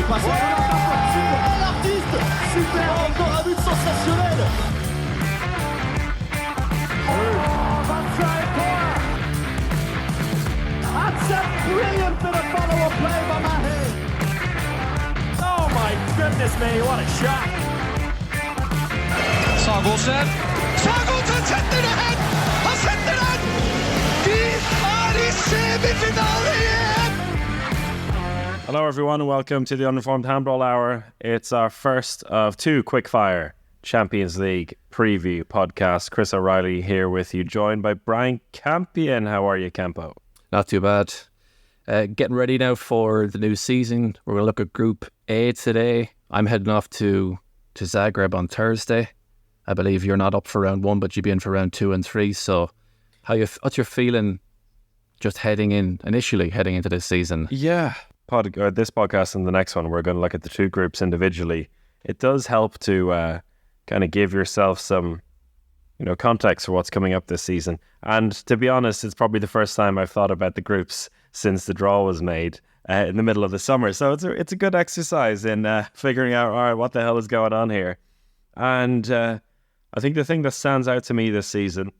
passe super, l'artiste, super, encore un but sensationnel. That's a brilliant bit of follow-up play by Mahe. Oh my goodness me, what a shot. Sagosen setter det hen! Han setter den! De er i semifinale igjen! Hello everyone and welcome to the Uninformed Handball Hour. It's our first of two quickfire Champions League preview podcasts. Chris O'Reilly here with you, joined by Brian Campion. How are you, Campo? Not too bad. Getting ready now for the new season. We're going to look at Group A today. I'm heading off to Zagreb on Thursday. I believe you're not up for round one, but you'll be in for round 2 and 3. So what's your feeling just initially heading into this season? Yeah. This podcast and the next one, we're going to look at the two groups individually. It does help to kind of give yourself some context for what's coming up this season. And to be honest, it's probably the first time I've thought about the groups since the draw was made in the middle of the summer. So it's a good exercise in figuring out, all right, what the hell is going on here. And I think the thing that stands out to me this season,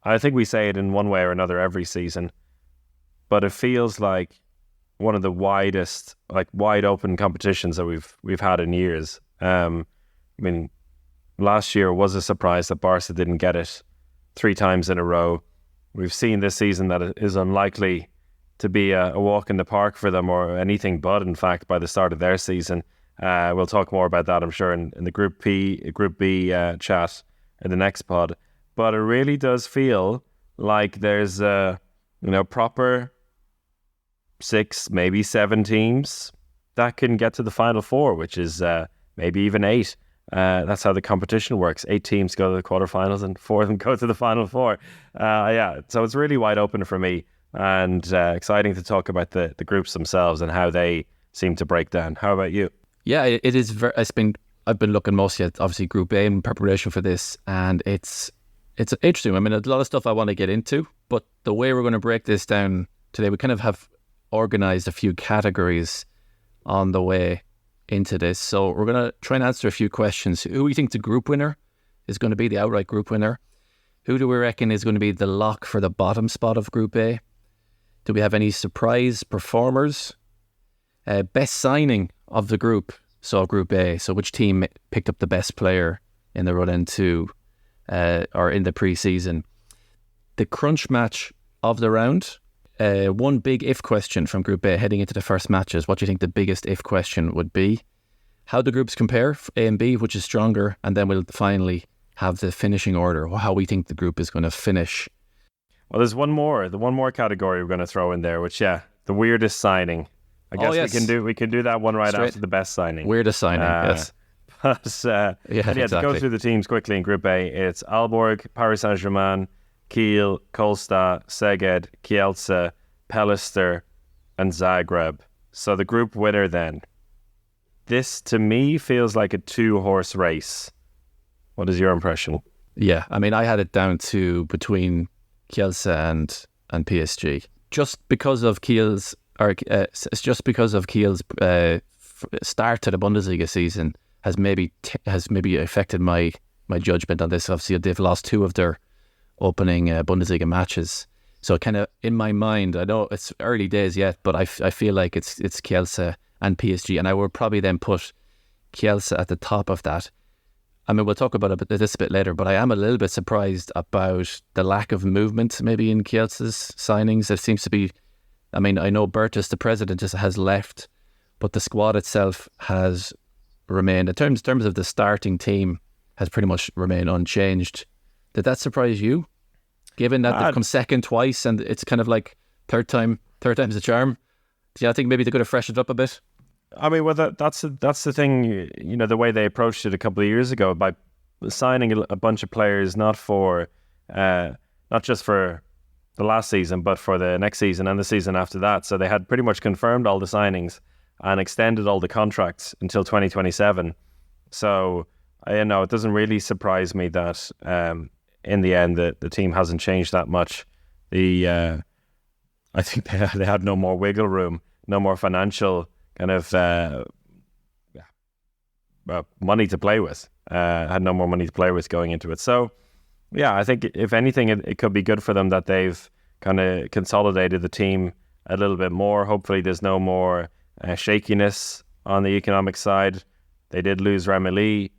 I think we say it in one way or another every season, but it feels like one of the widest, wide open competitions that we've had in years. Last year was a surprise that Barca didn't get it 3 times in a row. We've seen this season that it is unlikely to be a walk in the park for them, or anything but, in fact, by the start of their season. We'll talk more about that, I'm sure, in the Group B chat in the next pod. But it really does feel like there's proper 6, maybe 7 teams that can get to the Final Four, which is maybe even 8. That's how the competition works. 8 teams go to the quarterfinals and 4 of them go to the Final Four. So it's really wide open for me, and exciting to talk about the groups themselves and how they seem to break down. How about you? Yeah, it is. I've been looking mostly at obviously Group A in preparation for this, and it's interesting. A lot of stuff I want to get into, but the way we're going to break this down today, we kind of have organized a few categories on the way into this. So we're going to try and answer a few questions. Who we think the group winner is going to be, the outright group winner? Who do we reckon is going to be the lock for the bottom spot of Group A? Do we have any surprise performers? Best signing of the group, so Group A. So which team picked up the best player in the run into or in the pre-season? The crunch match of the round. One big if question from Group A heading into the first matches. What do you think the biggest if question would be? How the groups compare, A and B, which is stronger, and then we'll finally have the finishing order, how we think the group is going to finish. Well, there's one more category we're going to throw in there, which, the weirdest signing. I guess we can do that one after the best signing. Weirdest signing, yes. But exactly. To go through the teams quickly in Group A, it's Aalborg, Paris Saint-Germain, Kiel, Kolstad, Szeged, Kielce, Pelister, and Zagreb. So the group winner then. This, to me, feels like a 2-horse race. What is your impression? Yeah, I had it down to between Kielce and PSG. Just because of Kiel's start to the Bundesliga season has maybe affected my judgment on this. Obviously, they've lost 2 of their opening Bundesliga matches. So kind of in my mind, I know it's early days yet, but I feel like it's Kielce and PSG, and I would probably then put Kielce at the top of that. We'll talk about this a bit later, but I am a little bit surprised about the lack of movement maybe in Kielce's signings. There seems to be, I know Bertus, the president, has left, but the squad itself has remained, in terms of the starting team, has pretty much remained unchanged. Did that surprise you? Given that they've come second twice and it's kind of like third time's the charm. Do you think maybe they could have freshened up a bit? That's the thing, the way they approached it a couple of years ago by signing a bunch of players not just for the last season, but for the next season and the season after that. So they had pretty much confirmed all the signings and extended all the contracts until 2027. So, it doesn't really surprise me that in the end the team hasn't changed that much. I think they had no more wiggle room, no more financial kind of money to play with. Had no more money to play with going into it. So, yeah, I think if anything, it could be good for them that they've kind of consolidated the team a little bit more. Hopefully there's no more shakiness on the economic side. They did lose Remeli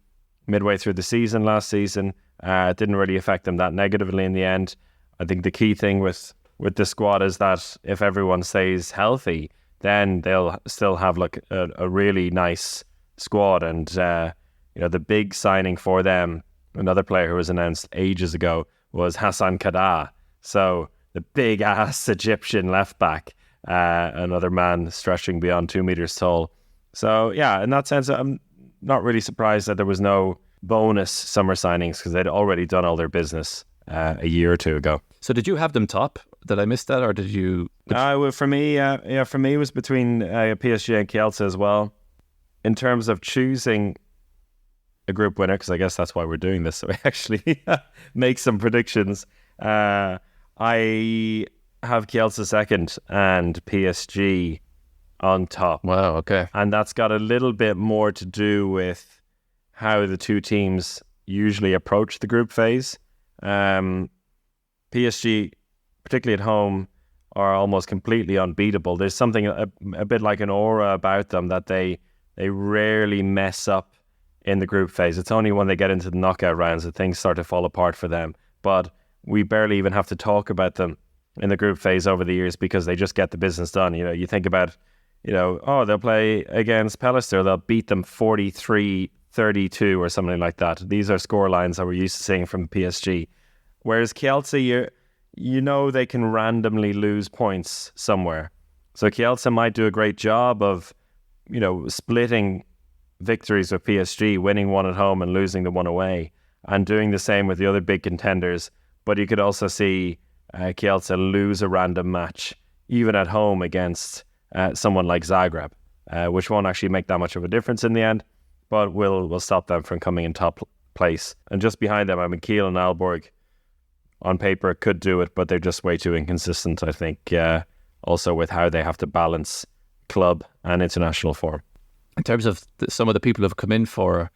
midway through the season last season. It didn't really affect them that negatively in the end. I think the key thing with the squad is that if everyone stays healthy, then they'll still have like a really nice squad. And the big signing for them, another player who was announced ages ago, was Hassan Kada. So the big ass Egyptian left back, another man stretching beyond 2 meters tall. So yeah, in that sense, I'm not really surprised that there was no bonus summer signings because they'd already done all their business a year or two ago. So did you have them top? Did I miss that, or did you? For me, it was between PSG and Kielce as well. In terms of choosing a group winner, because I guess that's why we're doing this, so we actually make some predictions. I have Kielce second and PSG on top. Wow, okay. And that's got a little bit more to do with how the two teams usually approach the group phase. PSG, particularly at home, are almost completely unbeatable. There's something a bit like an aura about them that they rarely mess up in the group phase. It's only when they get into the knockout rounds that things start to fall apart for them. But we barely even have to talk about them in the group phase over the years because they just get the business done. You think about, they'll play against Pelister, they'll beat them 43-32 or something like that. These are score lines that we're used to seeing from PSG. Whereas Kielce, they can randomly lose points somewhere. So Kielce might do a great job of, splitting victories with PSG, winning one at home and losing the one away, and doing the same with the other big contenders. But you could also see Kielce lose a random match, even at home against someone like Zagreb, which won't actually make that much of a difference in the end, but will stop them from coming in top place. And just behind them, Kiel and Aalborg, on paper, could do it, but they're just way too inconsistent, I think, also with how they have to balance club and international form. In terms of some of the people who have come in for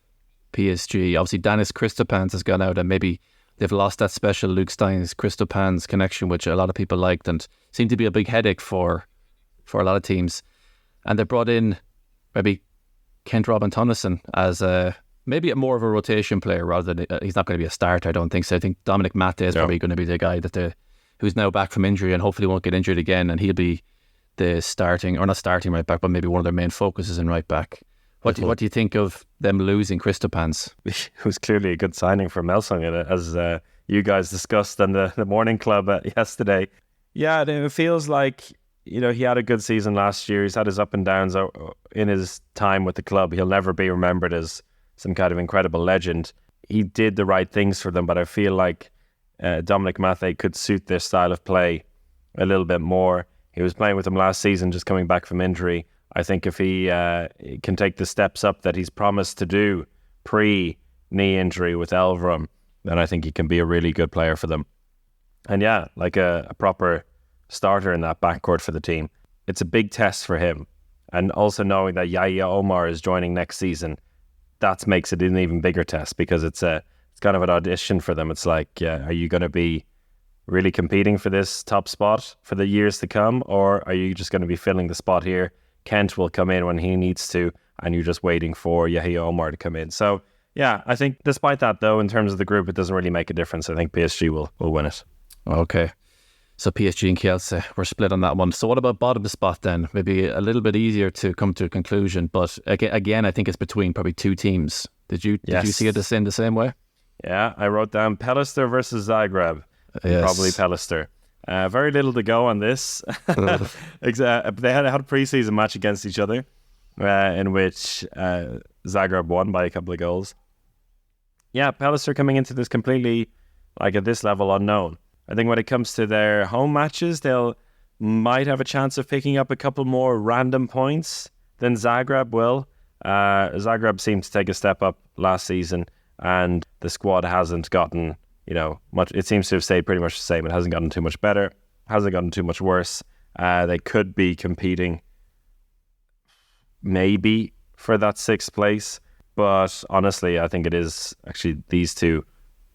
PSG, obviously Danis Christopans has gone out, and maybe they've lost that special Luke Steins Christopans connection, which a lot of people liked and seemed to be a big headache for a lot of teams. And they brought in maybe Kent Robin Tonneson as maybe more of a rotation player rather than he's not going to be a starter. I don't think so. I think Dominic Mate is probably going to be the guy who's now back from injury and hopefully won't get injured again, and he'll be the starting, or not starting right back, but maybe one of their main focuses in right back. What do you think of them losing Christopans? It was clearly a good signing for Melsung, as you guys discussed on the morning club yesterday. Yeah, it feels like he had a good season last year. He's had his up and downs in his time with the club. He'll never be remembered as some kind of incredible legend. He did the right things for them, but I feel like Dominic Mate could suit their style of play a little bit more. He was playing with them last season, just coming back from injury. I think if he can take the steps up that he's promised to do pre-knee injury with Elverum, then I think he can be a really good player for them. And yeah, like a proper starter in that backcourt for the team. It's a big test for him. And also knowing that Yahya Omar is joining next season, that makes it an even bigger test because it's kind of an audition for them. It's like, are you going to be really competing for this top spot for the years to come, or are you just going to be filling the spot here? Kent will come in when he needs to, and you're just waiting for Yahya Omar to come in. So yeah, I think despite that though, in terms of the group, it doesn't really make a difference. I think PSG will win it. Okay. So PSG and Kielce, we're split on that one. So what about bottom spot then? Maybe a little bit easier to come to a conclusion, but again, I think it's between probably two teams. Did you see it in the same way? Yeah, I wrote down Pelister versus Zagreb. Yes. Probably Pelister. Very little to go on this. They had a pre-season match against each other in which Zagreb won by a couple of goals. Yeah, Pelister coming into this completely, at this level, unknown. I think when it comes to their home matches, might have a chance of picking up a couple more random points than Zagreb will. Zagreb seemed to take a step up last season, and the squad hasn't gotten much. It seems to have stayed pretty much the same. It hasn't gotten too much better, hasn't gotten too much worse. They could be competing maybe for that 6th place. But honestly, I think it is actually these two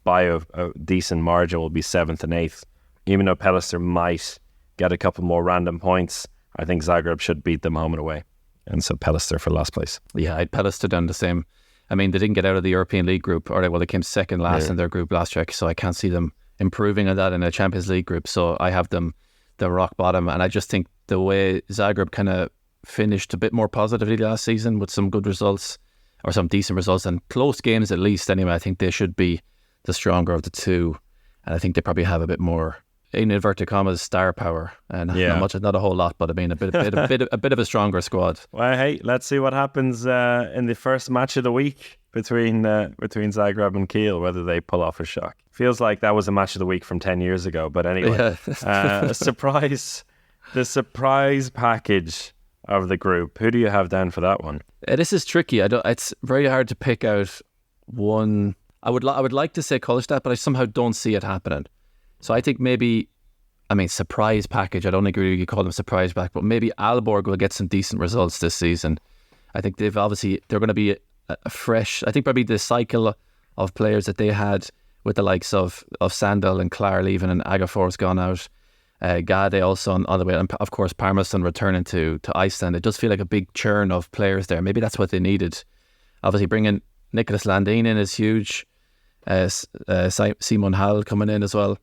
by a decent margin will be 7th and 8th. Even though Pelister might get a couple more random points, I think Zagreb should beat them home and away. And so Pelister for last place. Yeah, I'd Pelister down the same. I mean, they didn't get out of the European League group, they came second last in their group last year, so I can't see them improving on that in a Champions League group. So I have them the rock bottom, and I just think the way Zagreb kind of finished a bit more positively last season with some good results, or some decent results, and close games at least anyway, I think they should be the stronger of the two, and I think they probably have a bit more, in inverted commas, star power, and not a whole lot, but I mean a bit of a stronger squad. Well, hey, let's see what happens in the first match of the week between Zagreb and Kiel, whether they pull off a shock. Feels like that was a match of the week from 10 years ago, but anyway, the surprise package of the group. Who do you have down for that one? This is tricky. It's very hard to pick out one. I would like to say Kolstad, but I somehow don't see it happening. So I think maybe, surprise package. I don't agree you call them surprise pack, but maybe Aalborg will get some decent results this season. I think they're going to be a fresh. I think probably the cycle of players that they had with the likes of Sandal and Klar leaving and Agafor's gone out. Gade also on the way, and of course Parmason returning to Iceland. It does feel like a big churn of players there. Maybe that's what they needed. Obviously bringing Nicholas Landin in is huge. Simon Hall coming in as well.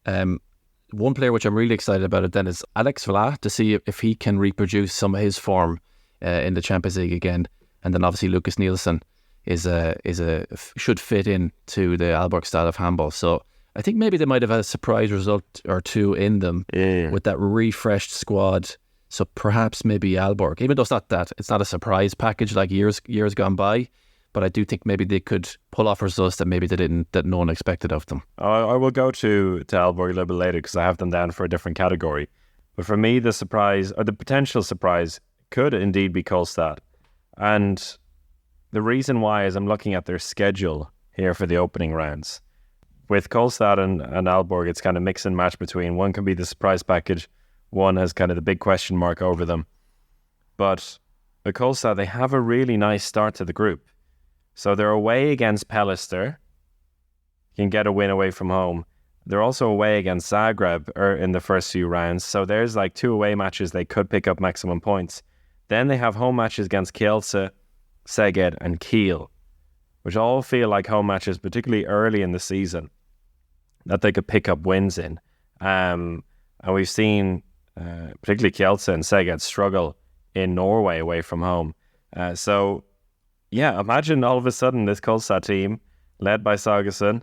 One player which I'm really excited about it then is Alex Vla, to see if he can reproduce some of his form in the Champions League again. And then obviously Lucas Nielsen should fit in to the Aalborg style of handball. So I think maybe they might have had a surprise result or two in them with that refreshed squad. So perhaps maybe Aalborg, even though it's not a surprise package like years gone by, but I do think maybe they could pull off results that maybe that no one expected of them. I will go to Aalborg a little bit later because I have them down for a different category. But for me, the surprise or the potential surprise could indeed be Kolstad. And the reason why is I'm looking at their schedule here for the opening rounds. With Kolstad and Aalborg, it's kind of mix and match between. One can be the surprise package. One has kind of the big question mark over them. But with Kolstad, they have a really nice start to the group. So they're away against Pelister. Can get a win away from home. They're also away against Zagreb in the first few rounds. So there's like 2 away matches they could pick up maximum points. Then they have home matches against Kielce, Szeged and Kiel, which all feel like home matches, particularly early in the season, that they could pick up wins in. And we've seen particularly Kielce and Szeged struggle in Norway away from home. So imagine all of a sudden this Kolstad team, led by Sargason,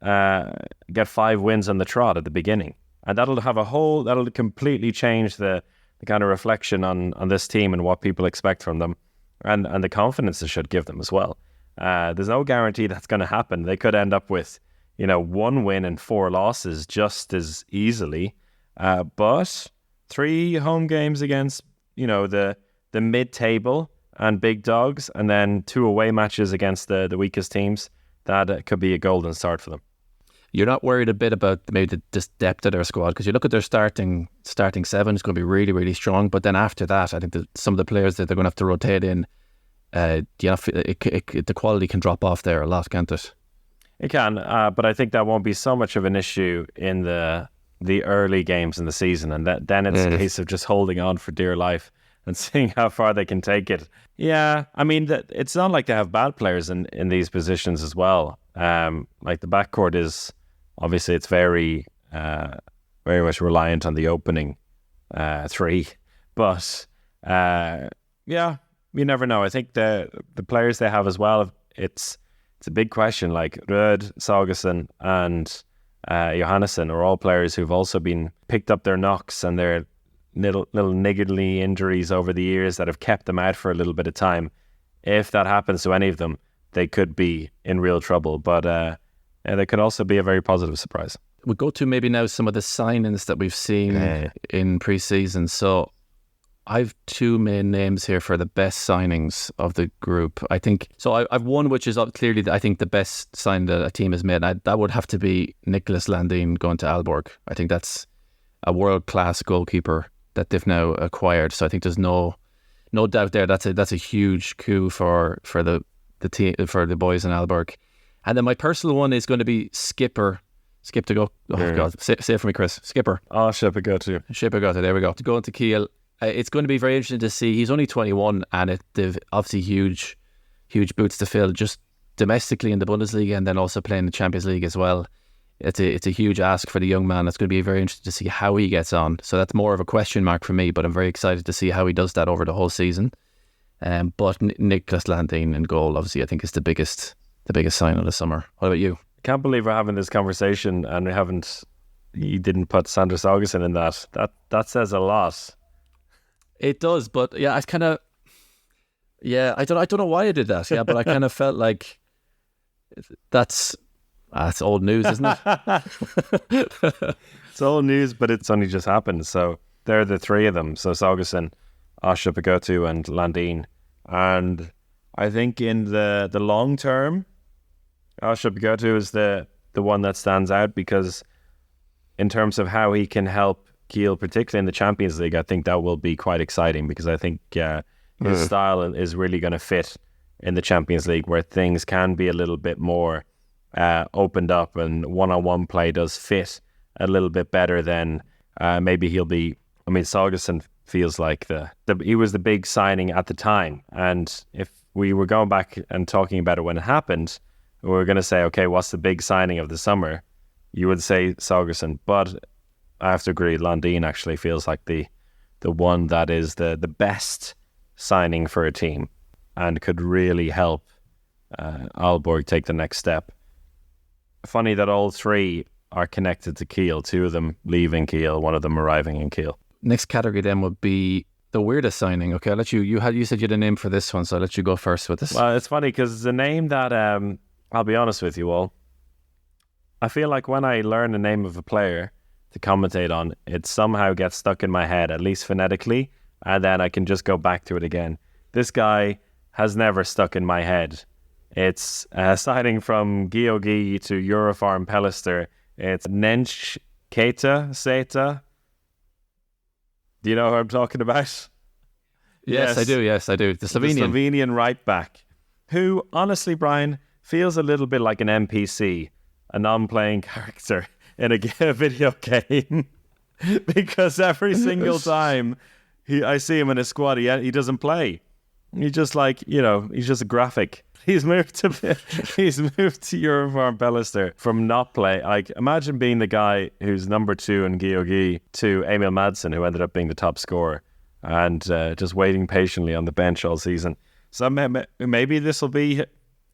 get 5 wins on the trot at the beginning. And that'll completely change the kind of reflection on this team and what people expect from them and the confidence it should give them as well. There's no guarantee that's going to happen. They could end up with 1 win and 4 losses just as easily. But 3 home games against the mid-table and big dogs, and then 2 away matches against the weakest teams, that could be a golden start for them. You're not worried a bit about maybe the depth of their squad, because you look at their starting 7, it's going to be really, really strong. But then after that, I think that some of the players that they're going to have to rotate in, the quality can drop off there a lot, can't it? It can, but I think that won't be so much of an issue in the early games in the season, and then it's a case of just holding on for dear life and seeing how far they can take it. Yeah, I mean, it's not like they have bad players in these positions as well. Like the backcourt is, obviously it's very much reliant on the opening 3. But you never know. I think the players they have as well, it's a big question. Like Rød, Sargason and Johannesson are all players who've also been picked up their knocks and their little niggly injuries over the years that have kept them out for a little bit of time. If that happens to any of them, they could be in real trouble. But they could also be a very positive surprise. We'll go to maybe now some of the signings that we've seen in pre-season. So I've 2 main names here for the best signings of the group. I think so. I've one which is clearly, I think, the best sign that a team has made. That would have to be Nicholas Landin going to Aalborg. I think that's a world-class goalkeeper that they've now acquired. So I think there's no no doubt there. That's a huge coup for the team, for the boys in Aalborg. And then my personal one is going to be Skipper. Skip to go. Oh God, say it for me, Chris. Skipper. Oh, Shipper go to. There we go. To go into Kiel. It's going to be very interesting to see. He's only 21, and they've obviously huge boots to fill, just domestically in the Bundesliga, and then also playing the Champions League as well. It's a huge ask for the young man. It's going to be very interesting to see how he gets on. So that's more of a question mark for me, but I'm very excited to see how he does that over the whole season. But Niklas Landin in goal, obviously, I think is the biggest sign of the summer. What about you? I can't believe we're having this conversation and you didn't put Sanders Augustin in that. That says a lot. It does, but yeah, I kind of, I don't know why I did that. Yeah, but I kind of felt like that's old news, isn't it? It's old news, but it's only just happened. So there are the three of them. So it's Augustin, Asha Pagotu, and Landin. And I think in the long term, Asha Pagotu is the one that stands out, because in terms of how he can help Kiel, particularly in the Champions League, I think that will be quite exciting, because I think his style is really going to fit in the Champions League, where things can be a little bit more opened up, and one-on-one play does fit a little bit better than maybe he'll be. I mean, Saugusson feels like he was the big signing at the time, and if we were going back and talking about it when it happened, we were going to say, okay, what's the big signing of the summer? You would say Saugusson, but I have to agree, Landin actually feels like the one that is the best signing for a team and could really help Aalborg take the next step. Funny that all three are connected to Kiel, two of them leaving Kiel, one of them arriving in Kiel. Next category then would be the weirdest signing. Okay, I'll let you said you had a name for this one, so I'll let you go first with this. Well, it's funny because it's a name that, I'll be honest with you all, I feel like when I learn the name of a player to commentate on, it somehow gets stuck in my head, at least phonetically, and then I can just go back to it again. This guy has never stuck in my head. It's signing from Georgi to Eurofarm Pellister. It's Nench Seta. Do you know who I'm talking about? Yes, I do. The Slovenian right back, who, honestly, Brian, feels a little bit like an NPC, a non-playing character in a video game, because every single time I see him in a squad, he doesn't play. He's just like, he's just a graphic. He's moved to Eurofarm Pellister from not play. Like, imagine being the guy who's number 2 in Georgi to Emil Madsen, who ended up being the top scorer, and just waiting patiently on the bench all season. So maybe this will be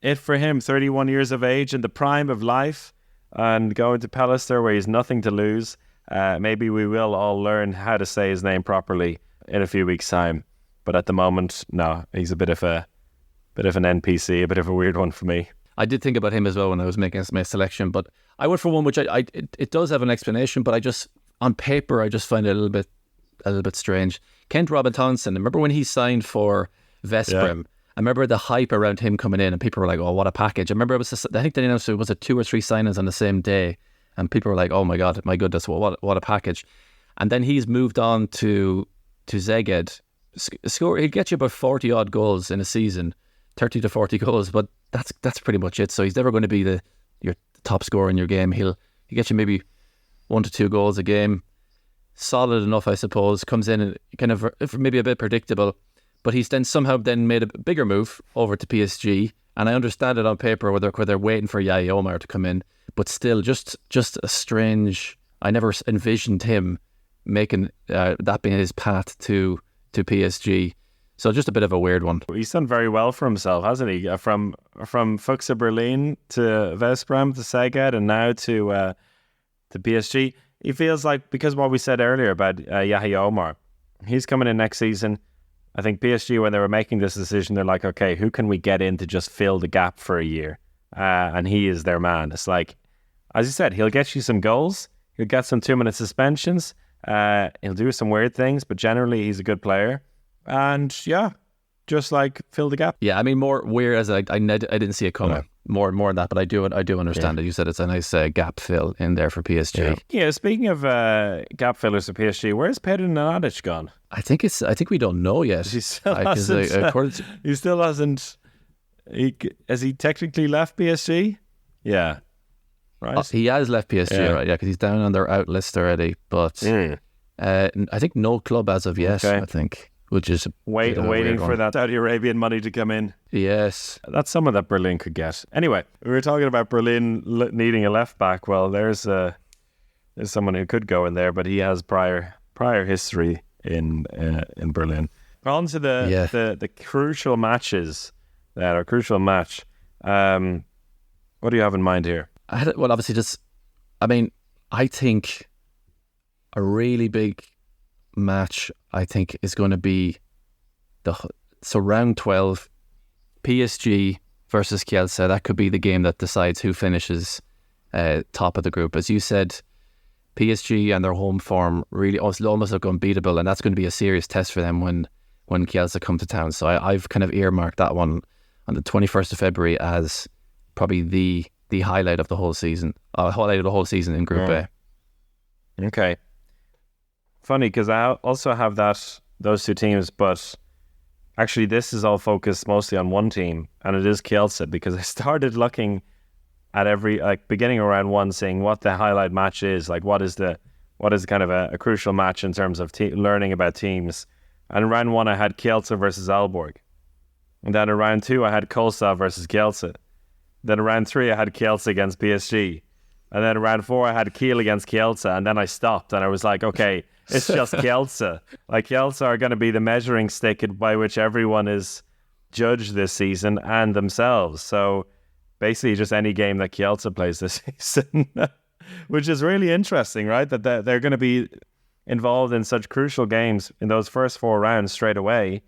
it for him. 31 years of age, in the prime of life, and going to Pellister where he's nothing to lose. Maybe we will all learn how to say his name properly in a few weeks' time. But at the moment, no, he's a bit of an NPC, a bit of a weird one for me. I did think about him as well when I was making my selection, but I went for one which it does have an explanation, but on paper I just find it a little bit strange. Kent Robin Townsend, remember when he signed for Veszprem? Yeah. I remember the hype around him coming in, and people were like, "Oh, what a package!" I remember I think they announced it was 2 or 3 signings on the same day, and people were like, "Oh my god, my goodness, what a package!" And then he's moved on to Szeged. He'd get you about 40 odd goals in a season, 30 to 40 goals, but that's pretty much it. So he's never going to be your top scorer in your game. He'll get you maybe 1 to 2 goals a game, solid enough, I suppose. Comes in and kind of maybe a bit predictable, but he's then somehow made a bigger move over to PSG. And I understand it on paper where they're waiting for Yaya Omar to come in, but still, just a strange. I never envisioned him making that being his path to PSG. So just a bit of a weird one. He's done very well for himself, hasn't he? From Fuchs Berlin to Veszprem to Szeged and now to PSG. He feels like, because what we said earlier about Yahya Omar, he's coming in next season. I think PSG, when they were making this decision, they're like, okay, who can we get in to just fill the gap for a year? And he is their man. It's like, as you said, he'll get you some goals. He'll get some 2-minute suspensions. He'll do some weird things, but generally he's a good player. And yeah, just like fill the gap. Yeah, I mean, more weird as I didn't see it coming. more than that, but I do understand it. You said it's a nice gap fill in there for PSG. Yeah, speaking of gap fillers for PSG, where's Pedro Nadic gone? I think we don't know yet. He still hasn't. He still hasn't. Has he technically left PSG? Yeah, right. He has left PSG, right? Yeah, because he's down on their out list already. But I think no club as of yet. Okay. I think. Which is waiting for that Saudi Arabian money to come in. Yes. That's someone that Berlin could get. Anyway, we were talking about Berlin needing a left back. Well, there's someone who could go in there, but he has prior history in Berlin. On to the crucial matches that are crucial match. What do you have in mind here? Obviously I think a really big match, I think, is going to be round 12, PSG versus Kielce. That could be the game that decides who finishes top of the group. As you said, PSG and their home form really almost look unbeatable, and that's going to be a serious test for them when Kielce come to town. So I've kind of earmarked that one on the 21st of February as probably the highlight of the whole season. In Group A. Okay. Funny, because I also have those two teams, but actually this is all focused mostly on one team, and it is Kielce, because I started looking at every beginning of round one, seeing what the highlight match is, what is kind of a crucial match in terms of learning about teams. And in round one I had Kielce versus Aalborg, and then in round two I had Kosa versus Kielce. Then in round three I had Kielce against PSG, and then in round four I had Kiel against Kielce, and then I stopped and I was like, okay. It's just Kielce. Kielce are going to be the measuring stick by which everyone is judged this season, and themselves. So basically just any game that Kielce plays this season, which is really interesting, right? That they're going to be involved in such crucial games in those first 4 rounds straight away.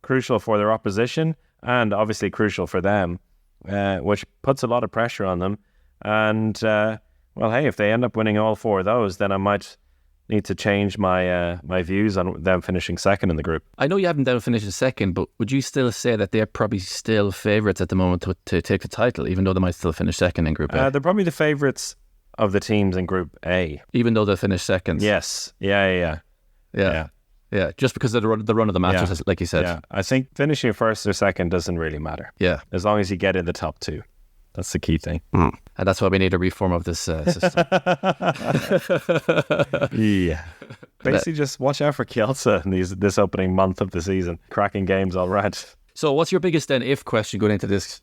Crucial for their opposition and obviously crucial for them, which puts a lot of pressure on them. And, hey, if they end up winning all 4 of those, then I might need to change my views on them finishing second in the group. I know you haven't them finishing second, but would you still say that they're probably still favourites at the moment to take the title, even though they might still finish second in Group A? They're probably the favourites of the teams in Group A. Even though they finish second? Yes. Yeah. Just because of the run of the matches, like you said. Yeah, I think finishing first or second doesn't really matter. Yeah. As long as you get in the top 2. That's the key thing. And that's why we need a reform of this system. Yeah. Basically, just watch out for Kielce in this opening month of the season. Cracking games all right. So what's your biggest then if question going into this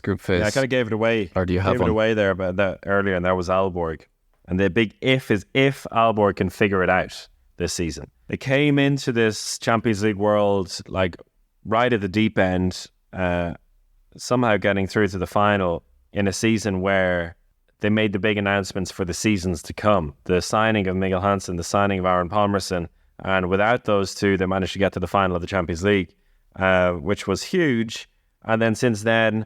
group phase? Yeah, I kind of gave it away. Or do you have gave it away there about that earlier, and that was Aalborg. And the big if is if Aalborg can figure it out this season. They came into this Champions League world right at the deep end, somehow getting through to the final in a season where they made the big announcements for the seasons to come. The signing of Miguel Hansen, the signing of Aaron Palmerson, and without those two, they managed to get to the final of the Champions League, which was huge. And then since then,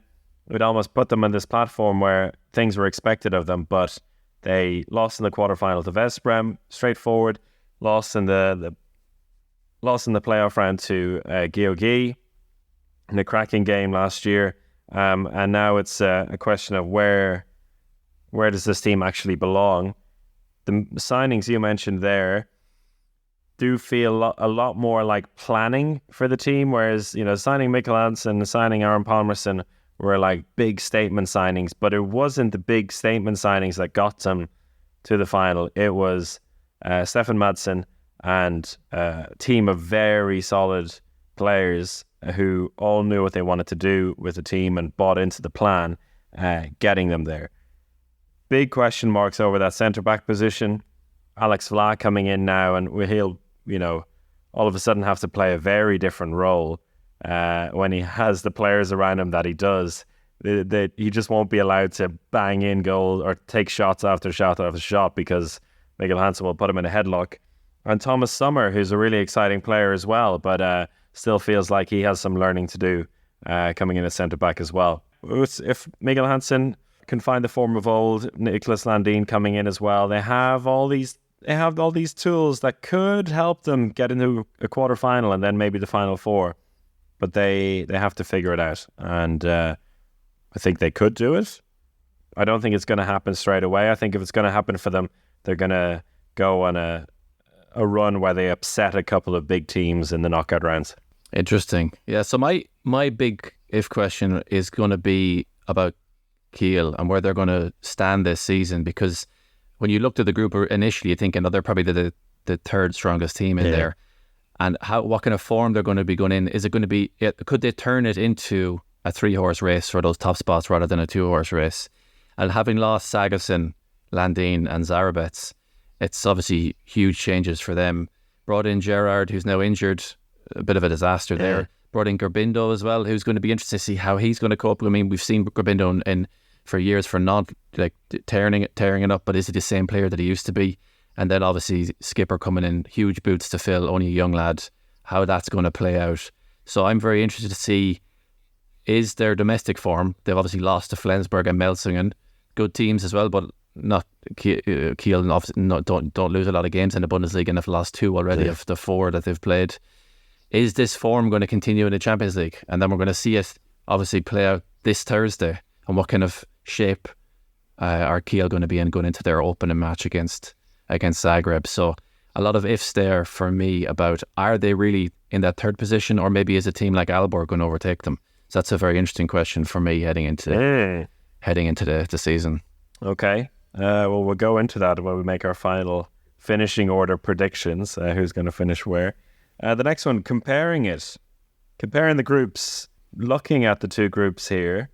it almost put them on this platform where things were expected of them, but they lost in the quarterfinal to Vesprem, straightforward, lost in the playoff round to Georgi in a cracking game last year. And now it's a question of where does this team actually belong? The signings you mentioned there do feel a lot more like planning for the team, whereas signing Mikkel Hansen and signing Aaron Palmerson were big statement signings, but it wasn't the big statement signings that got them to the final. It was Stefan Madsen and a team of very solid players who all knew what they wanted to do with the team and bought into the plan, getting them there. Big question marks over that centre-back position. Alex Vla coming in now, and he'll, all of a sudden have to play a very different role when he has the players around him that he does. He just won't be allowed to bang in goals or take shots after shot after shot because Miguel Hansen will put him in a headlock. And Thomas Sommer, who's a really exciting player as well, but still feels like he has some learning to do coming in as centre-back as well. If Miguel Hansen can find the form of old, Nicolas Landin coming in as well, they have all these tools that could help them get into a quarter-final and then maybe the final 4. But they have to figure it out. And I think they could do it. I don't think it's going to happen straight away. I think if it's going to happen for them, they're going to go on a run where they upset a couple of big teams in the knockout rounds. Interesting. Yeah, so my big if question is going to be about Kiel and where they're going to stand this season, because when you looked at the group initially, you're thinking, they're probably the third strongest team in there. And what kind of form they're going to be going in. Is it going to be, could they turn it into a 3-horse race for those top spots rather than a 2-horse race? And having lost Sagosen, Landin and Zarabets, it's obviously huge changes for them. Brought in Gerard, who's now injured, a bit of a disaster there. Brought in Gerbindo as well, who's going to be interesting to see how he's going to cope. I mean, we've seen Gerbindo in for years for not like tearing it up, but is he the same player that he used to be? And then obviously Skipper coming in, huge boots to fill, only a young lad, how that's going to play out. So I'm very interested to see, is their domestic form, they've obviously lost to Flensburg and Melsungen, good teams as well, but not Kiel, obviously don't lose a lot of games in the Bundesliga and have lost 2 already of the 4 that they've played. Is this form going to continue in the Champions League? And then we're going to see it obviously play out this Thursday, and what kind of shape are Kiel going to be in going into their opening match against Zagreb. So a lot of ifs there for me about, are they really in that third position, or maybe is a team like Aalborg going to overtake them? So that's a very interesting question for me heading into the season. Okay. Well, we'll go into that when we make our final finishing order predictions, who's going to finish where. The next one, comparing the groups, looking at the 2 groups here,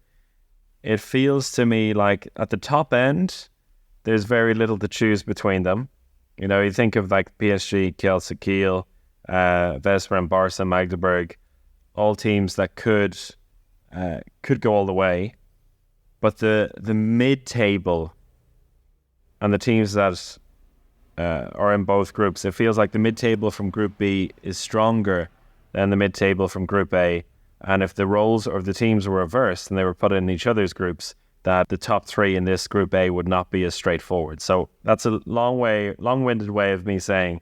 it feels to me like at the top end, there's very little to choose between them. You know, you think of like PSG, Kiel, Vesper, Barca, Magdeburg, all teams that could go all the way. But the mid-table and the teams that are in both groups, it feels like the mid-table from Group B is stronger than the mid-table from Group A. And if the roles of the teams were reversed and they were put in each other's groups, that the top 3 in this Group A would not be as straightforward. So that's a long-winded way of me saying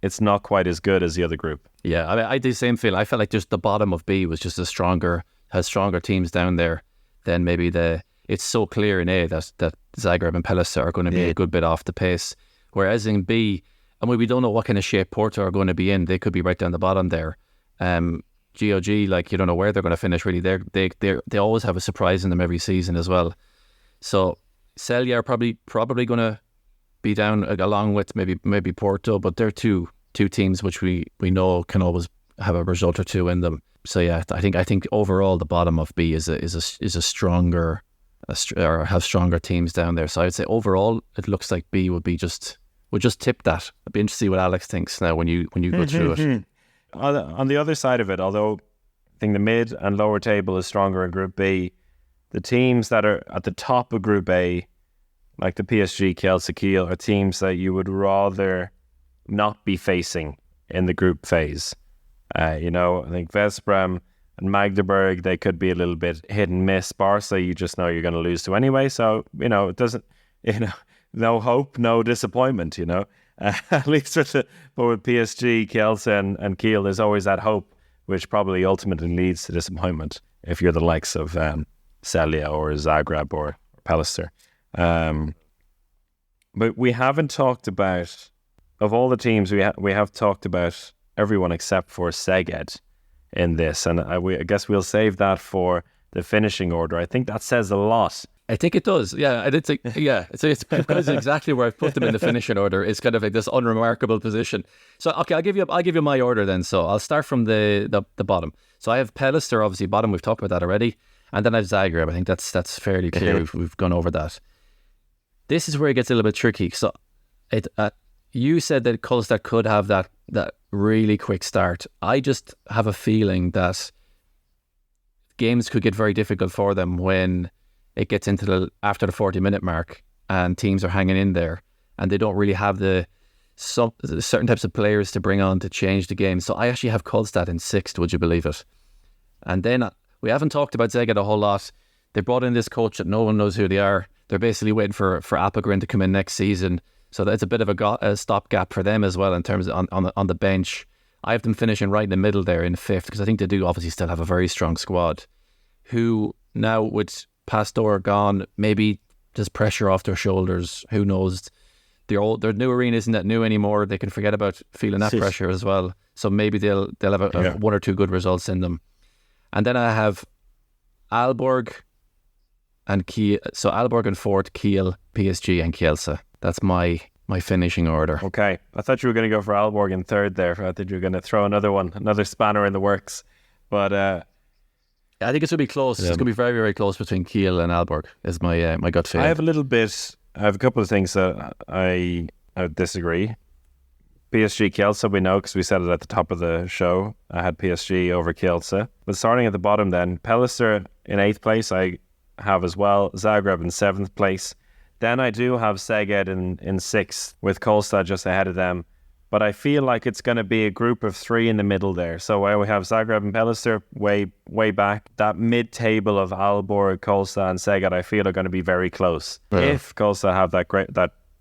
it's not quite as good as the other group. Yeah, I mean, I do the same feel. I felt like just the bottom of B was just has stronger teams down there than maybe it's so clear in A that Zagreb and Pellicer are going to be a good bit off the pace. Whereas in B, I mean, we don't know what kind of shape Porto are going to be in. They could be right down the bottom there. GOG, like, you don't know where they're going to finish really. They always have a surprise in them every season as well. So Celje are probably going to be down along with maybe Porto, but they're two teams which we know can always have a result or 2 in them. So yeah, I think overall the bottom of B is a stronger or have stronger teams down there. So I'd say overall it looks like B would just tip that. I'd be interested to see what Alex thinks now when you go through it. On the other side of it, although I think the mid and lower table is stronger in Group B, the teams that are at the top of Group A, like the PSG, Kiel, are teams that you would rather not be facing in the group phase. I think Veszprém and Magdeburg, they could be a little bit hit and miss. Barca, you just know you're going to lose to anyway. So, it doesn't, no hope, no disappointment, at least with PSG, Kielce and Kiel, there's always that hope, which probably ultimately leads to disappointment if you're the likes of Celje or Zagreb or Pellicer. But we haven't talked about, of all the teams, we have talked about everyone except for Szeged in this, and I guess we'll save that for the finishing order. I think that says a lot. I think it does. Yeah, I did think. Yeah, it's because exactly where I've put them in the finishing order. It's kind of like this unremarkable position. So okay, I'll give you my order then. So I'll start from the bottom. So I have Pellicer obviously bottom. We've talked about that already, and then I have Zagreb. I think that's fairly clear. We've gone over that. This is where it gets a little bit tricky. So you said that Kolstad could have that really quick start. I just have a feeling that games could get very difficult for them when it gets into after the 40-minute mark and teams are hanging in there and they don't really have certain types of players to bring on to change the game. So I actually have Kolstad in 6th, would you believe it? And then we haven't talked about Szeged a whole lot. They brought in this coach that no one knows who they are. They're basically waiting for Appelgren to come in next season. So that's a bit of a stopgap for them as well in terms of on the bench. I have them finishing right in the middle there in 5th because I think they do obviously still have a very strong squad who now with Pastor gone, maybe there's pressure off their shoulders. Who knows? Their new arena isn't that new anymore. They can forget about feeling that pressure as well. So maybe they'll have one or two good results in them. And then I have Aalborg and Kiel. So Aalborg and Fort, Kiel, PSG and Kielce. That's my finishing order. Okay. I thought you were going to go for Aalborg in third there. I thought you were going to throw another spanner in the works. But I think it's going to be close. It's going to be very, very close between Kiel and Aalborg is my gut feeling. I have a couple of things that I disagree. PSG Kielce, we know because we said it at the top of the show. I had PSG over Kielce. But starting at the bottom then, Pellister in 8th place I have as well. Zagreb in 7th place. Then I do have Szeged in 6th with Kolstad just ahead of them. But I feel like it's going to be a group of 3 in the middle there. So where we have Zagreb and Pellister way back. That mid-table of Aalborg, Kolstad and Szeged I feel are going to be very close. Yeah. If Kolstad have that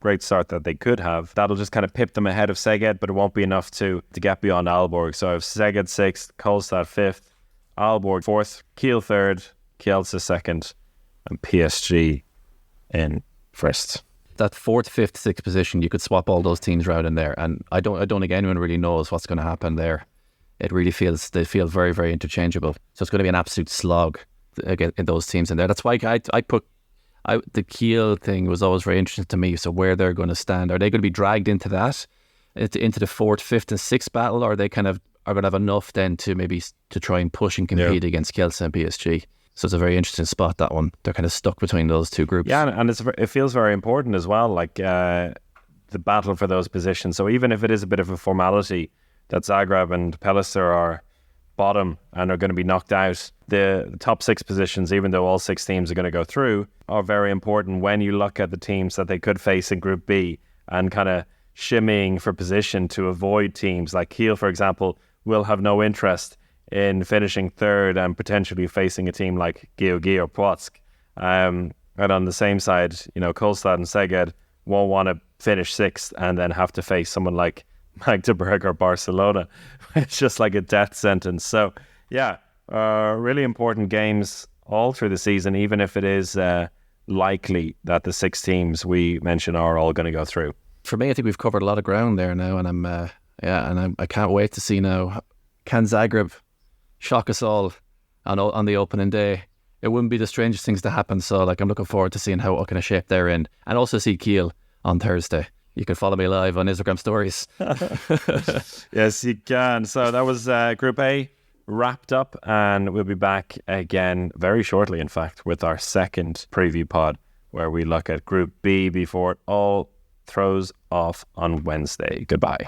great start that they could have, that'll just kind of pip them ahead of Szeged, but it won't be enough to get beyond Aalborg. So I have Szeged 6th, Kolstad 5th, Aalborg 4th, Kiel 3rd, Kielce 2nd, and PSG in 1st. That 4th, 5th, 6th position, you could swap all those teams around in there, and I don't think anyone really knows what's going to happen there. It really they feel very, very interchangeable. So it's going to be an absolute slog in those teams in there. That's why I put the Kiel thing was always very interesting to me. So where they're going to stand, are they going to be dragged into that, into the 4th, 5th, and 6th battle, or are they kind of are going to have enough then to maybe to try and push and compete against Kielce and PSG? So it's a very interesting spot, that one. They're kind of stuck between those two groups. Yeah, and it feels very important as well, like the battle for those positions. So even if it is a bit of a formality that Zagreb and Pellister are bottom and are going to be knocked out, the top 6 positions, even though all 6 teams are going to go through, are very important when you look at the teams that they could face in Group B and kind of shimmying for position to avoid teams like Kiel, for example, will have no interest in finishing 3rd and potentially facing a team like Georgi or Płock. And on the same side, Kolstad and Szeged won't want to finish 6th and then have to face someone like Magdeburg or Barcelona. It's just like a death sentence. So, really important games all through the season, even if it is likely that the 6 teams we mentioned are all going to go through. For me, I think we've covered a lot of ground there now, and I can't wait to see now. Can Zagreb shock us all on the opening day? It wouldn't be the strangest things to happen. So, I'm looking forward to seeing what kind of shape they're in, and also see Kiel on Thursday. You can follow me live on Instagram stories. Yes, you can. So that was Group A wrapped up, and we'll be back again very shortly, in fact, with our second preview pod, where we look at Group B before it all throws off on Wednesday. Goodbye.